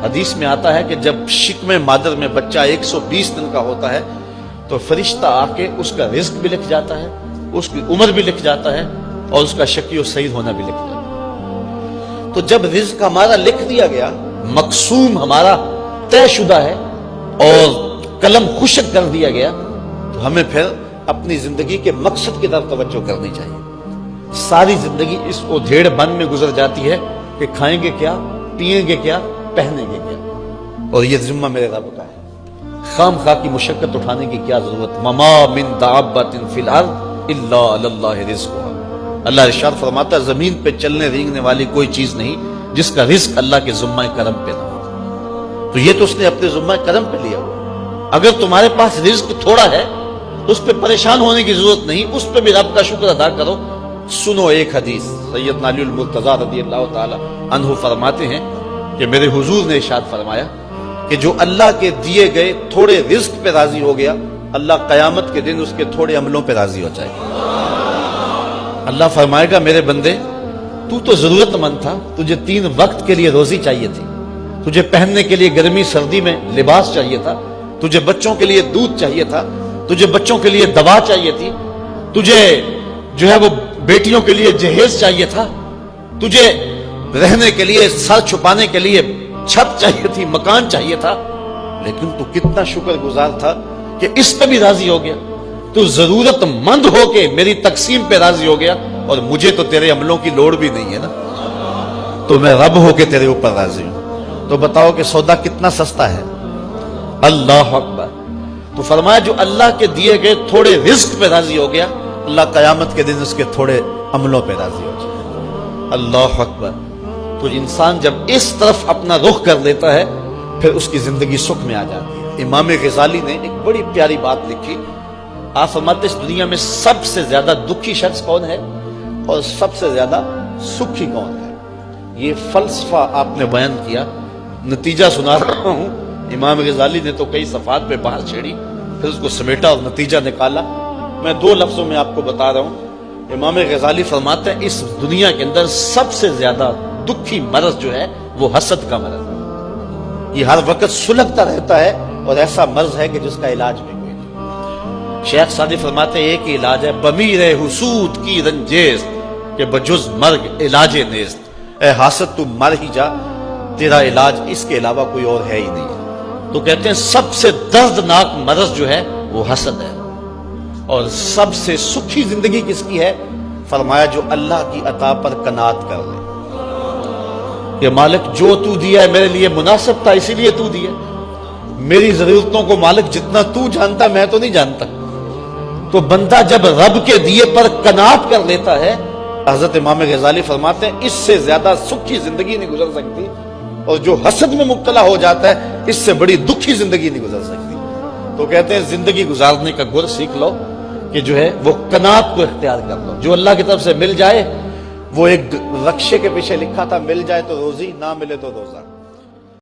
حدیث میں آتا ہے کہ جب شکم مادر میں بچہ 120 دن کا ہوتا ہے تو فرشتہ آ کے اس کا رزق بھی لکھ جاتا ہے، اس کی عمر بھی لکھ جاتا ہے، اور اس کا شقی و سعید ہونا بھی لکھ جاتا ہے۔ تو جب رزق ہمارا لکھ دیا گیا، مقسوم ہمارا طے شدہ ہے اور قلم خشک کر دیا گیا، تو ہمیں پھر اپنی زندگی کے مقصد کی طرف توجہ کرنی چاہیے۔ ساری زندگی اس ادھیڑ بن میں گزر جاتی ہے کہ کھائیں گے کیا، پیئیں گے کیا، پہنیں گے کیا، اور یہ ذمہ میرے رب کا ہے۔ خام خواہ کی مشقت اٹھانے کی کیا ضرورت؟ وما من دابۃ فی الارض الا علی اللہ رزقها۔ اللہ ارشاد فرماتا ہے زمین پہ چلنے رینگنے والی کوئی چیز نہیں جس کا رزق اللہ کے ذمہ کرم پہ نہ ہو۔ تو یہ تو اس نے اپنے ذمہ کرم پہ لیا ہوا۔ اگر تمہارے پاس رزق تھوڑا ہے اس پہ پریشان ہونے کی ضرورت نہیں، اس پہ بھی رب کا شکر ادا کرو۔ سنو ایک حدیث، سیدنا علی المرتضیٰ رضی اللہ تعالی عنہ فرماتے ہیں کہ میرے حضور نے ارشاد فرمایا کہ جو اللہ کے دیے گئے تھوڑے رزق پہ راضی ہو گیا، اللہ قیامت کے دن اس کے تھوڑے عملوں پہ راضی ہو جائے گا۔ اللہ فرمائے گا میرے بندے تو ضرورت مند تھا، تجھے 3 وقت کے لیے روزی چاہیے تھی، تجھے پہننے کے لیے گرمی سردی میں لباس چاہیے تھا، تجھے بچوں کے لیے دودھ چاہیے تھا، تجھے بچوں کے لیے دوا چاہیے تھی، تجھے جو ہے وہ بیٹیوں کے لیے جہیز چاہیے تھا، تجھے رہنے کے لیے سر چھپانے کے لیے چھت چاہیے تھی، مکان چاہیے تھا، لیکن تو کتنا شکر گزار تھا کہ اس پہ بھی راضی ہو گیا۔ تو ضرورت مند ہو کے میری تقسیم پہ راضی ہو گیا، اور مجھے تو تیرے عملوں کی لوڑ بھی نہیں ہے نا، تو میں رب ہو کے تیرے اوپر راضی ہوں۔ تو بتاؤ کہ سودا کتنا سستا ہے۔ اللہ اکبر۔ تو فرمایا جو اللہ کے دیے گئے تھوڑے رزق پہ راضی ہو گیا، اللہ قیامت کے دن اس کے تھوڑے عملوں پہ راضی ہو جائے۔ اللہ اکبر۔ تو انسان جب اس طرف اپنا رخ کر لیتا ہے پھر اس کی زندگی سکھ میں آ جاتی ہے۔ امام غزالی نے ایک بڑی پیاری بات لکھی۔ آپ فرماتے اس دنیا میں سب سے زیادہ دکھی شخص کون ہے اور سب سے زیادہ سکھی کون ہے؟ یہ فلسفہ آپ نے بیان کیا، نتیجہ سنا رہا ہوں۔ امام غزالی نے تو کئی صفحات پہ بحث چھیڑی، پھر اس کو سمیٹا اور نتیجہ نکالا۔ میں 2 لفظوں میں آپ کو بتا رہا ہوں۔ امام غزالی فرماتے ہیں اس دنیا کے اندر سب سے زیادہ دکھی مرض جو ہے وہ حسد کا مرض ہے۔ یہ ہر وقت سلگتا رہتا ہے اور ایسا مرض ہے کہ جس کا علاج بھی کوئی نہیں۔ شیخ سعدی فرماتے ہیں ایک ہی علاج ہے، بمیر حسود کی رنجیز کہ بجز مرگ علاج نیست۔ اے حاسد تو مر ہی جا، تیرا علاج اس کے علاوہ کوئی اور ہے ہی نہیں۔ تو کہتے ہیں سب سے دردناک مرض جو ہے وہ حسد ہے، اور سب سے سکھی زندگی کس کی ہے؟ فرمایا جو اللہ کی عطا پر قناعت کر لے کہ مالک جو تو دیا ہے میرے لیے مناسب تھا اسی لیے تو دیا، میری ضرورتوں کو مالک جتنا تو جانتا میں تو نہیں جانتا۔ تو بندہ جب رب کے دیے پر قناعت کر لیتا ہے، حضرت امام غزالی فرماتے ہیں اس سے زیادہ سکھی زندگی نہیں گزر سکتی، اور جو حسد میں مبتلا ہو جاتا ہے اس سے بڑی دکھی زندگی نہیں گزر سکتی۔ تو کہتے ہیں زندگی گزارنے کا گر سیکھ لو کہ جو ہے وہ قناعت کو اختیار کر لو۔ جو اللہ کی طرف سے مل جائے، وہ ایک رکشے کے پیچھے لکھا تھا مل جائے تو روزی، نہ ملے تو روزہ۔